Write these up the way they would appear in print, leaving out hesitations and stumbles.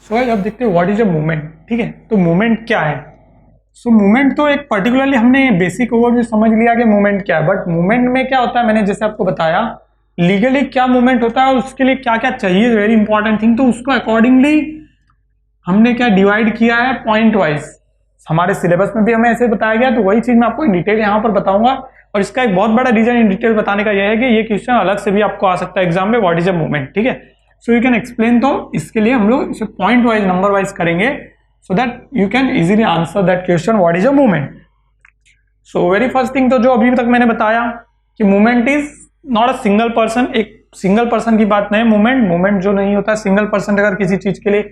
सो अब देखते हैं व्हाट इज अ मूवमेंट। ठीक है, तो मूवमेंट क्या है। सो मूवमेंट तो एक पर्टिकुलरली हमने बेसिक ओवरव्यू समझ लिया कि मूवमेंट क्या है, बट मूवमेंट में क्या होता है मैंने जैसे आपको बताया लीगली क्या मूवमेंट होता है और उसके लिए क्या क्या चाहिए, वेरी इंपॉर्टेंट थिंग। तो उसको अकॉर्डिंगली हमने क्या डिवाइड किया है पॉइंट वाइज। हमारे सिलेबस में भी हमें ऐसे बताया गया, तो वही चीज मैं आपको इन डिटेल यहाँ पर बताऊंगा। और इसका एक बहुत बड़ा रीजन इन डिटेल बताने का यह है कि ये क्वेश्चन अलग से भी आपको आ सकता है एग्जाम में, व्हाट इज अ मूवमेंट। ठीक है, सो यू कैन एक्सप्लेन। तो इसके लिए हम लोग इसे पॉइंट वाइज नंबर वाइज करेंगे so that you can easily answer that question what is a movement. So very first thing तो जो अभी तक मैंने बताया कि movement is not a single person, एक सिंगल पर्सन की बात नहीं। मूवमेंट जो नहीं होता सिंगल पर्सन अगर किसी चीज के लिए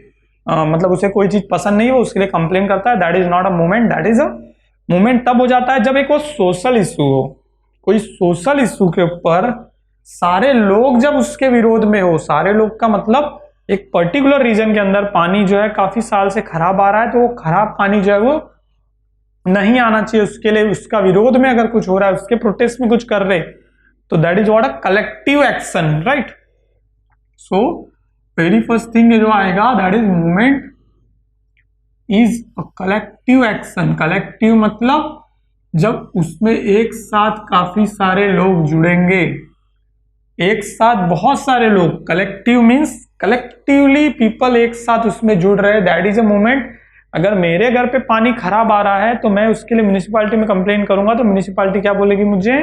मतलब उसे कोई चीज पसंद नहीं हो उसके लिए कंप्लेन करता है, that is not a movement. That is a movement तब हो जाता है जब एक वो सोशल इशू हो, कोई सोशल इशू के ऊपर सारे लोग जब उसके विरोध में हो। सारे लोग का मतलब एक पर्टिकुलर रीजन के अंदर पानी जो है काफी साल से खराब आ रहा है, तो वो खराब पानी जो है वो नहीं आना चाहिए, उसके लिए उसका विरोध में अगर कुछ हो रहा है, उसके प्रोटेस्ट में कुछ कर रहे, तो that is what a collective action, right. So very first thing जो आएगा that is movement is a collective action. Collective मतलब जब उसमें एक साथ काफी सारे लोग जुड़ेंगे, एक साथ बहुत सारे लोग, कलेक्टिव मींस कलेक्टिवली पीपल एक साथ उसमें जुड़ रहे हैं, दैट इज अ मूवमेंट। अगर मेरे घर पे पानी खराब आ रहा है तो मैं उसके लिए म्युनिसिपैलिटी में कंप्लेन करूंगा, तो म्युनिसिपैलिटी क्या बोलेगी मुझे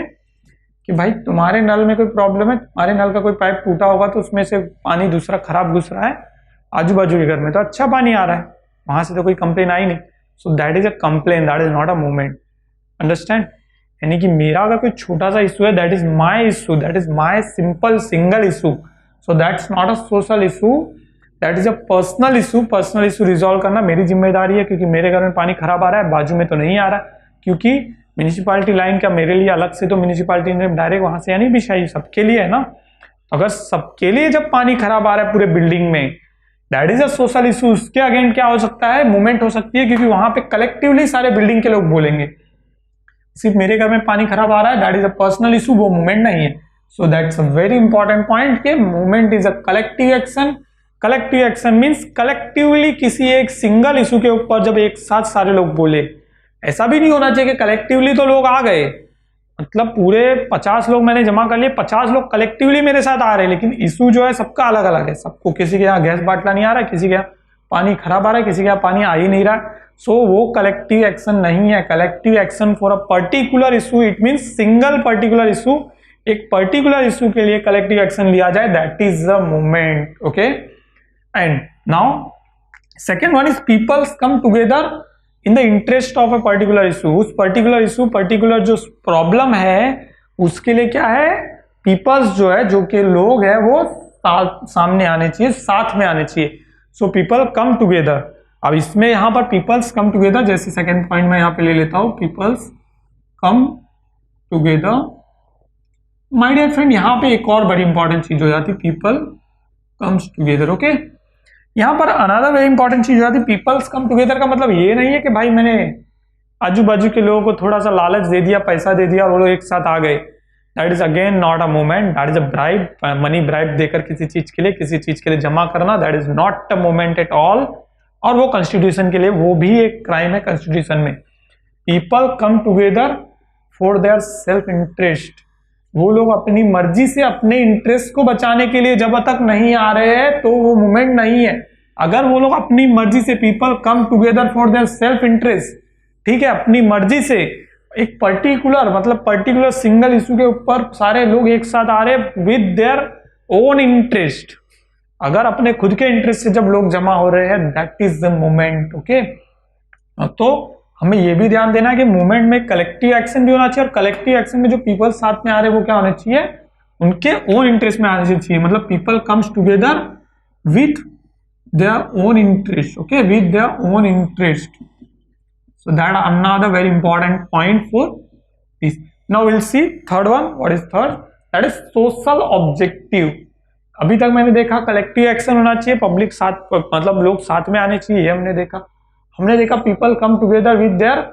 कि भाई तुम्हारे नल में कोई प्रॉब्लम है, तुम्हारे नल का कोई पाइप टूटा होगा तो उसमें से पानी दूसरा खराब घुस रहा है, आजू बाजू के घर में तो अच्छा पानी आ रहा है, वहां से तो कोई कंप्लेन आई नहीं। So that is a complain, that is not a movement. Understand? यानी कि मेरा अगर कोई छोटा सा इशू है, that is my issue, that is my simple single issue, so that's not a social issue, that is a personal issue. Personal issue resolve करना मेरी जिम्मेदारी है, क्योंकि मेरे घर में पानी खराब आ रहा है, बाजू में तो नहीं आ रहा, क्योंकि म्यूनिसिपालिटी लाइन क्या मेरे लिए अलग से तो म्यूनिसिपालिटी ने डायरेक्ट वहां से यानी बिछाई, सबके लिए है ना। अगर सबके लिए जब पानी खराब आ रहा है पूरे बिल्डिंग में, that is a social issue. उसके अगेंस्ट क्या हो सकता है, मूवमेंट हो सकती है, क्योंकि वहां पे कलेक्टिवली सारे बिल्डिंग के लोग बोलेंगे। सिर्फ मेरे घर में पानी खराब आ रहा है, that is a personal issue, वो मूवमेंट नहीं है। So that's a very important point कि movement is a collective action. Collective action means collectively किसी एक सिंगल इशू के ऊपर जब एक साथ सारे लोग बोले। ऐसा भी नहीं होना चाहिए कि कलेक्टिवली तो लोग आ गए, मतलब पूरे 50 लोग मैंने जमा कर लिए, 50 लोग कलेक्टिवली मेरे साथ आ रहे हैं, लेकिन इशू जो है सबका अलग अलग है। सबको, किसी के यहाँ गैस बाटला नहीं आ रहा है, किसी के यहाँ पानी खराब आ रहा है, किसी के यहाँ पानी आ ही नहीं रहा है। सो वो कलेक्टिव एक्शन नहीं है। Collective action for a particular issue, it means single particular issue, एक पर्टिकुलर इशू के लिए कलेक्टिव एक्शन लिया जाए, that is the movement. Okay, and now second one is peoples come together in the interest of a particular issue. उस particular issue, particular जो problem है उसके लिए क्या है, पीपल्स जो है, जो कि लोग है, वो सामने आने चाहिए, साथ में आने चाहिए। So people come together. अब इसमें यहां पर पीपल्स कम टुगेदर, जैसे सेकेंड पॉइंट मैं यहां पे ले लेता हूं, peoples come together. My dear friend, यहां पे एक और बड़ी इंपॉर्टेंट चीज हो जाती, पीपल कम्स टुगेदर। ओके, यहां पर अनदर वेरी इंपॉर्टेंट चीज हो जाती, पीपल्स कम टुगेदर का मतलब ये नहीं है कि भाई मैंने आजू बाजू के लोगों को थोड़ा सा लालच दे दिया, पैसा दे दिया और वो लोग एक साथ आ गए, that is again not a movement, that is a bribe. Money bribe देकर किसी चीज के लिए जमा करना, that is not a movement at all. और वो कॉन्स्टिट्यूशन के लिए वो भी एक क्राइम है कॉन्स्टिट्यूशन में। People come together for their self interest. वो लोग अपनी मर्जी से अपने इंटरेस्ट को बचाने के लिए जब तक नहीं आ रहे हैं तो वो मूवमेंट नहीं है। अगर वो लोग अपनी मर्जी से, people come together for their self interest, ठीक है, अपनी मर्जी से एक पर्टिकुलर मतलब पर्टिकुलर सिंगल इशू के ऊपर सारे लोग एक साथ आ रहे विद देयर ओन इंटरेस्ट, अगर अपने खुद के इंटरेस्ट से जब लोग जमा हो रहे हैं, that is the movement. Okay, तो हमें यह भी ध्यान देना है कि मूवमेंट में कलेक्टिव एक्शन भी होना चाहिए, और कलेक्टिव एक्शन में जो पीपल साथ में आ रहे हैं वो क्या होने चाहिए, उनके ओन इंटरेस्ट में आने चाहिए। मतलब people comes together with their own interest. Okay, with their own interest. So that another very important point for this. Now we'll see third one. What is third? That is social objective. अभी तक मैंने देखा collective action होना चाहिए, public साथ मतलब लोग साथ में आने चाहिए, ये हमने देखा people come together with their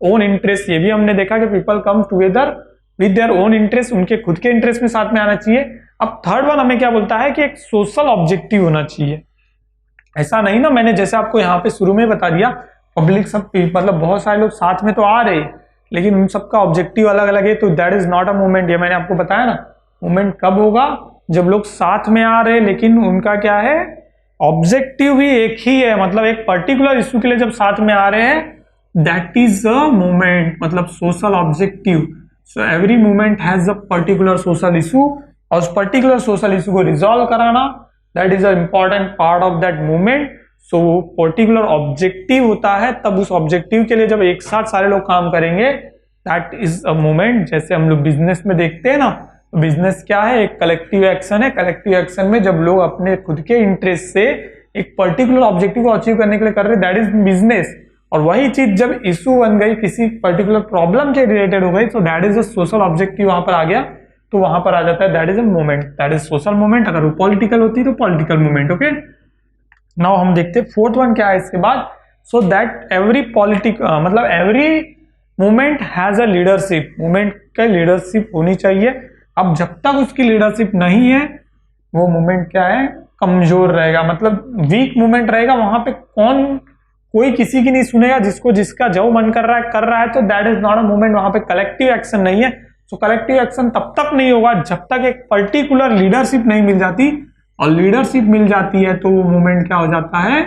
own interest, ये भी हमने देखा कि people come together with their own interest, उनके खुद के इंटरेस्ट में साथ में आना चाहिए। अब थर्ड वन हमें क्या बोलता है कि एक सोशल ऑब्जेक्टिव होना चाहिए। ऐसा नहीं ना, मैंने जैसे आपको यहाँ पे शुरू में बता दिया, पब्लिक सब मतलब बहुत सारे लोग साथ में तो आ रहे लेकिन उन सबका ऑब्जेक्टिव अलग अलग है, तो that is not a movement. ये मैंने आपको बताया ना, मूवमेंट कब होगा, जब लोग साथ में आ रहे लेकिन उनका क्या है, ऑब्जेक्टिव भी एक ही है, मतलब एक पर्टिकुलर इश्यू के लिए जब साथ में आ रहे हैं, दैट इज अ मूवमेंट, मतलब social objective. So every movement has a particular social issue, और उस पर्टिकुलर सोशल इशू को रिजॉल्व कराना, that is a important part of that movement. So particular objective होता है, तब उस ऑब्जेक्टिव के लिए जब एक साथ सारे लोग काम करेंगे, दैट इज अ मूवमेंट। जैसे हम लोग बिजनेस में देखते हैं ना, बिजनेस क्या है, एक कलेक्टिव एक्शन है। कलेक्टिव एक्शन में जब लोग अपने खुद के इंटरेस्ट से एक पर्टिकुलर ऑब्जेक्टिव को अचीव करने के लिए कर रहे, दैट इज बिजनेस। और वही चीज जब इशू बन गई, किसी पर्टिकुलर प्रॉब्लम के रिलेटेड हो गई, तो that is a social objective वहां पर आ गया, तो वहां पर आ जाता है that is a movement, that is social movement. अगर वो पॉलिटिकल होती तो पॉलिटिकल मूवमेंट। ओके, नाउ हम देखते हैं फोर्थ वन क्या है इसके बाद। सो दैट एवरी मतलब every movement has a leadership, movement का लीडरशिप होनी चाहिए। अब जब तक उसकी लीडरशिप नहीं है, वो मूवमेंट क्या है, कमजोर रहेगा, मतलब वीक मूवमेंट रहेगा। वहां पे कोई किसी की नहीं सुनेगा, जिसको जिसका जो मन कर रहा है, तो that is not a movement, वहां पे कलेक्टिव एक्शन नहीं है। तो कलेक्टिव एक्शन तब तक नहीं होगा जब तक एक पर्टिकुलर लीडरशिप नहीं मिल जाती, और लीडरशिप मिल जाती है तो वो मूवमेंट क्या हो जाता है,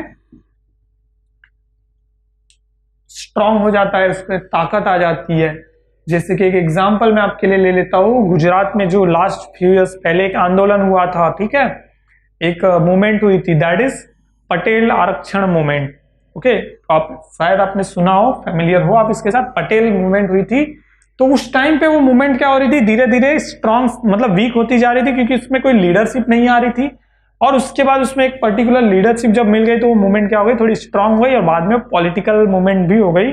स्ट्रांग हो जाता है, उसमें ताकत आ जाती है। जैसे कि एक एग्जांपल मैं आपके लिए ले लेता हूँ, गुजरात में जो लास्ट फ्यू इयर्स पहले एक आंदोलन हुआ था, ठीक है, एक मूवमेंट हुई थी, दैट इज पटेल आरक्षण मूवमेंट। ओके, आप शायद आपने सुना हो, फेमिलियर हो आप इसके साथ, पटेल मूवमेंट हुई थी। तो उस टाइम पे वो मूवमेंट क्या हो रही थी, धीरे धीरे स्ट्रांग, मतलब वीक होती जा रही थी, क्योंकि उसमें कोई लीडरशिप नहीं आ रही थी। और उसके बाद उसमें एक पर्टिकुलर लीडरशिप जब मिल गई, तो वो मूवमेंट क्या हो गई, थोड़ी स्ट्रांग हो गई, और बाद में पॉलिटिकल मूवमेंट भी हो गई।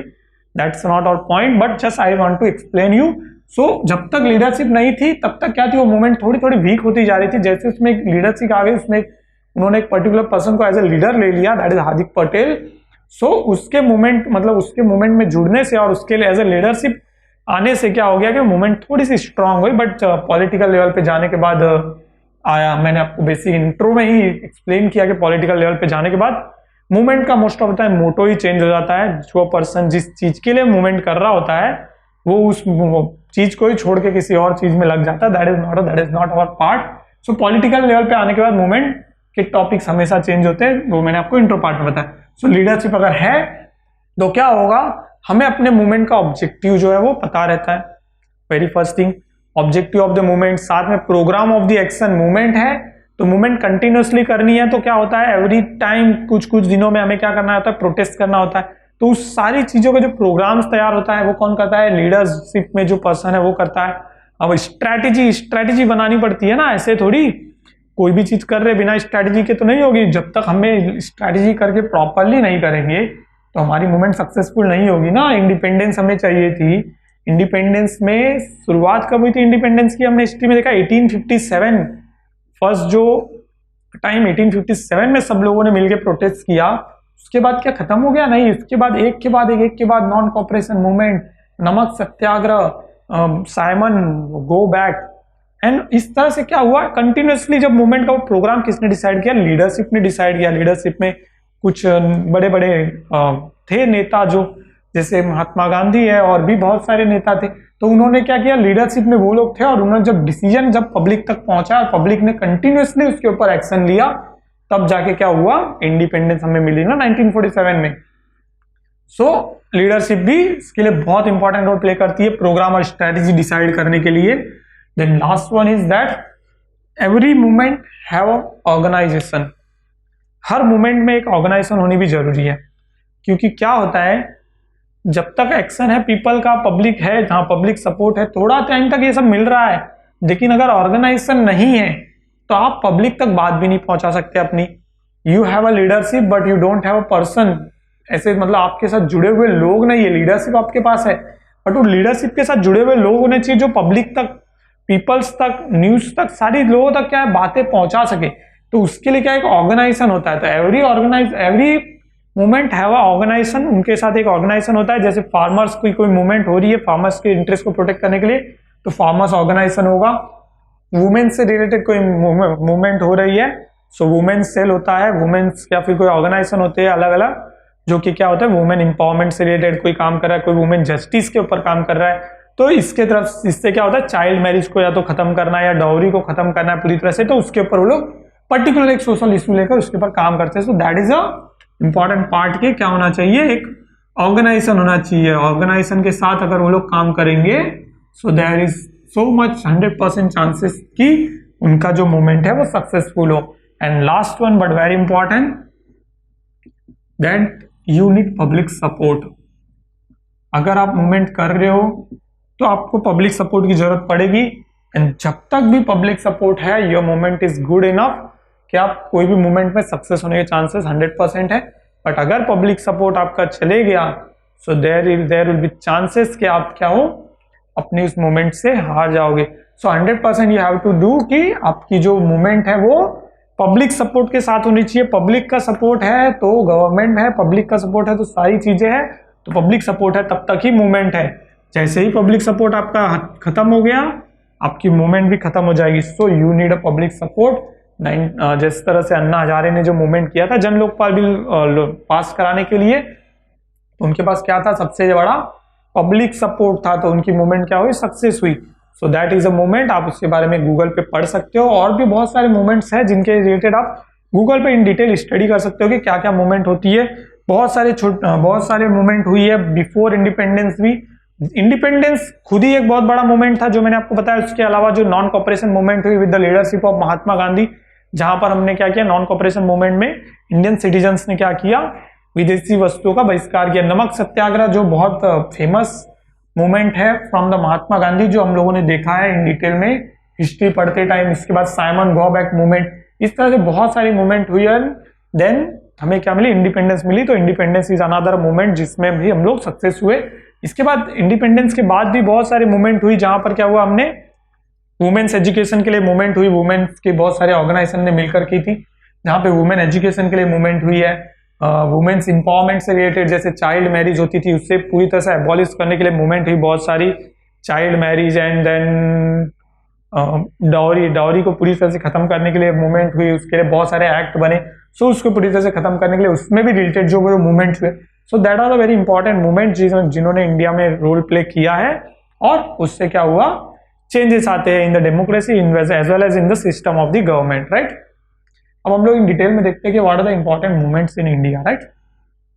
That's not our point, but just I want to explain you. So जब तक लीडरशिप नहीं थी, तब तक क्या थी, वो मूवमेंट थोड़ी थोड़ी वीक होती जा रही थी। जैसे उसमें एक लीडरशिप आ गई, उसमें उन्होंने एक पर्टिकुलर पर्सन को एज ए लीडर ले लिया, दैट इज हार्दिक पटेल। सो उसके मूवमेंट, मतलब उसके मूवमेंट में जुड़ने से और उसके लिए एज ए लीडरशिप आने से क्या हो गया कि मूवमेंट थोड़ी सी स्ट्रांग हुई। बट पॉलिटिकल लेवल पे जाने के बाद आया, मैंने आपको बेसिक इंट्रो में ही एक्सप्लेन किया कि पॉलिटिकल लेवल पे जाने के बाद मूवमेंट का most of the time motto ही चेंज हो जाता है। जो पर्सन जिस चीज के लिए मूवमेंट कर रहा होता है, वो उस चीज को ही छोड़ के किसी और चीज में लग जाता है, that is not our part. So political level पे आने के बाद मूवमेंट के टॉपिक्स हमेशा चेंज होते हैं, वो मैंने आपको इंट्रो पार्ट में बताया। सो लीडरशिप अगर है तो क्या होगा, हमें अपने मूवमेंट का ऑब्जेक्टिव जो है वो पता रहता है। Very first thing, objective of the movement, साथ में programme of the action. Movement है तो मूवमेंट कंटिन्यूअसली करनी है, तो क्या होता है, एवरी टाइम कुछ कुछ दिनों में हमें क्या करना होता है, प्रोटेस्ट करना होता है। तो उस सारी चीजों का जो प्रोग्राम्स तैयार होता है, वो कौन करता है, लीडरशिप में जो पर्सन है वो करता है। अब स्ट्रैटेजी बनानी पड़ती है ना, ऐसे थोड़ी कोई भी चीज कर रहे बिना स्ट्रैटेजी के तो नहीं होगी। जब तक हमें स्ट्रैटेजी करके प्रॉपरली नहीं करेंगे, तो हमारी मूवमेंट सक्सेसफुल नहीं होगी ना। इंडिपेंडेंस हमें चाहिए थी, इंडिपेंडेंस में शुरुआत कब हुई थी इंडिपेंडेंस की, हमने हिस्ट्री में देखा 1857, फर्स्ट जो टाइम 1857 में सब लोगों ने मिलकर प्रोटेस्ट किया। उसके बाद क्या खत्म हो गया, नहीं, उसके बाद एक के बाद नॉन कॉपरेशन मूवमेंट, नमक सत्याग्रह, साइमन गो बैक, एंड इस तरह से क्या हुआ, कंटिन्यूअसली जब मूवमेंट का वो प्रोग्राम किसने डिसाइड किया, लीडरशिप ने डिसाइड किया। लीडरशिप में कुछ बड़े बड़े थे नेता, जो जैसे महात्मा गांधी है और भी बहुत सारे नेता थे। तो उन्होंने क्या किया, लीडरशिप में वो लोग थे, और उन्होंने जब डिसीजन जब पब्लिक तक पहुंचा और पब्लिक ने कंटिन्यूअसली उसके ऊपर एक्शन लिया, तब जाके क्या हुआ, इंडिपेंडेंस हमें मिली ना 1947 में। सो लीडरशिप भी इसके लिए बहुत इंपॉर्टेंट रोल प्ले करती है, प्रोग्राम और स्ट्रेटेजी डिसाइड करने के लिए। Then last one is that every movement have organisation. हर मूवमेंट में एक ऑर्गेनाइजेशन होनी भी जरूरी है, क्योंकि क्या होता है, जब तक एक्शन है पीपल का, पब्लिक है, जहां पब्लिक सपोर्ट है, थोड़ा टाइम तक ये सब मिल रहा है। लेकिन अगर ऑर्गेनाइजेशन नहीं है, तो आप पब्लिक तक बात भी नहीं पहुंचा सकते अपनी। You have a leadership but you don't have a person, ऐसे मतलब आपके साथ जुड़े हुए लोग नहीं है। लीडरशिप आपके पास है, बट वो लीडरशिप के साथ जुड़े हुए लोग होने चाहिए, जो पब्लिक तक, पीपल्स तक, न्यूज तक, सारी लोगों तक क्या है, बातें पहुंचा सके। तो उसके लिए क्या एक ऑर्गेनाइजेशन होता है। तो every movement have a organisation, उनके साथ एक ऑर्गेनाइजेशन होता है। जैसे फार्मर्स की कोई मूवमेंट हो रही है, फार्मर्स के इंटरेस्ट को प्रोटेक्ट करने के लिए, तो फार्मर्स ऑर्गेनाइजेशन होगा। वुमेन से रिलेटेड कोई मूवमेंट हो रही है, सो वुमेन्स सेल होता है, वुमेन्स या फिर कोई ऑर्गेनाइजेशन होते हैं अलग अलग, जो कि क्या होता है वुमेन एम्पावरमेंट से रिलेटेड कोई काम कर रहा है, कोई वुमेन जस्टिस के ऊपर काम कर रहा है। तो इसके तरफ इससे क्या होता है चाइल्ड मैरिज को या तो खत्म करना है या डाउरी को खत्म करना है पूरी तरह से, तो उसके ऊपर वो लोग पर्टिकुलर एक सोशल इशू लेकर उसके ऊपर काम करते हैं। So that is a important part के क्या होना चाहिए, एक ऑर्गेनाइजेशन होना चाहिए। ऑर्गेनाइजेशन के साथ अगर वो लोग काम करेंगे so there is so much 100% chances कि उनका जो मूवमेंट है वो सक्सेसफुल हो। And last one but very important, that you need public support. अगर आप मूवमेंट कर रहे हो तो आपको पब्लिक सपोर्ट की जरूरत पड़ेगी। एंड जब तक भी पब्लिक सपोर्ट है your movement is good enough कि आप कोई भी मूवमेंट में सक्सेस होने के चांसेस 100% है। बट अगर पब्लिक सपोर्ट आपका चले गया so there will be chances कि आप क्या हो अपनी उस मूवमेंट से हार जाओगे। सो 100% यू हैव टू डू कि आपकी जो मूवमेंट है वो पब्लिक सपोर्ट के साथ होनी चाहिए। पब्लिक का सपोर्ट है तो गवर्नमेंट है, पब्लिक का सपोर्ट है तो सारी चीजें हैं, तो पब्लिक सपोर्ट है तब तक ही मूवमेंट है। जैसे ही पब्लिक सपोर्ट आपका खत्म हो गया आपकी मूवमेंट भी खत्म हो जाएगी। So you need a public support. जिस तरह से अन्ना हजारे ने जो मूवमेंट किया था जन लोकपाल बिल पास कराने के लिए, तो उनके पास क्या था सबसे बड़ा पब्लिक सपोर्ट था, तो उनकी मूवमेंट क्या हुई सक्सेस हुई। So that is a movement. आप उसके बारे में गूगल पे पढ़ सकते हो, और भी बहुत सारे मूवमेंट्स हैं जिनके रिलेटेड आप गूगल पे इन डिटेल स्टडी कर सकते हो कि क्या क्या मूवमेंट होती है। बहुत सारे मूवमेंट हुई है बिफोर इंडिपेंडेंस भी। इंडिपेंडेंस खुद ही एक बहुत बड़ा मूवमेंट था जो मैंने आपको बताया। उसके अलावा जो नॉन कॉपरेशन मूवमेंट हुई with the leadership of Mahatma Gandhi, जहां पर हमने क्या किया नॉन कॉपरेशन मूवमेंट में इंडियन सिटीजन्स ने क्या किया विदेशी वस्तुओं का बहिष्कार किया। नमक सत्याग्रह जो बहुत फेमस मूवमेंट है फ्रॉम द महात्मा गांधी, जो हम लोगों ने देखा है इन डिटेल में हिस्ट्री पढ़ते टाइम। इसके बाद साइमन गो बैक मूवमेंट, इस तरह से बहुत सारी मूवमेंट हुई है। देन हमें क्या मिली इंडिपेंडेंस मिली। तो इंडिपेंडेंस इज अनदर मूवमेंट जिसमें भी हम लोग सक्सेस हुए। इसके बाद इंडिपेंडेंस के बाद भी बहुत सारी मूवमेंट हुई जहां पर क्या हुआ हमने वुमेन्स एजुकेशन के लिए मूवमेंट हुई, वुमेन्स के बहुत सारे ऑर्गेनाइजेशन ने मिलकर की थी, जहां पे वुमेन एजुकेशन के लिए मूवमेंट हुई है। वुमेन्स इंपावरमेंट से रिलेटेड जैसे चाइल्ड मैरिज होती थी उससे पूरी तरह से एबॉलिश करने के लिए मूवमेंट हुई, बहुत सारी child marriage and then dowry को पूरी तरह से खत्म करने के लिए मूवमेंट हुई, उसके लिए बहुत सारे एक्ट बने। सो उसको पूरी तरह से खत्म करने के लिए उसमें भी रिलेटेड जो मूवमेंट हुए। So that are a very important movement जिन्होंने इंडिया में रोल प्ले किया है, और उससे क्या हुआ चेंजेस आते हैं in the democracy as well as in the system of the government, right. अब हम लोग इन डिटेल में देखते हैं कि what are the important movements in India, right.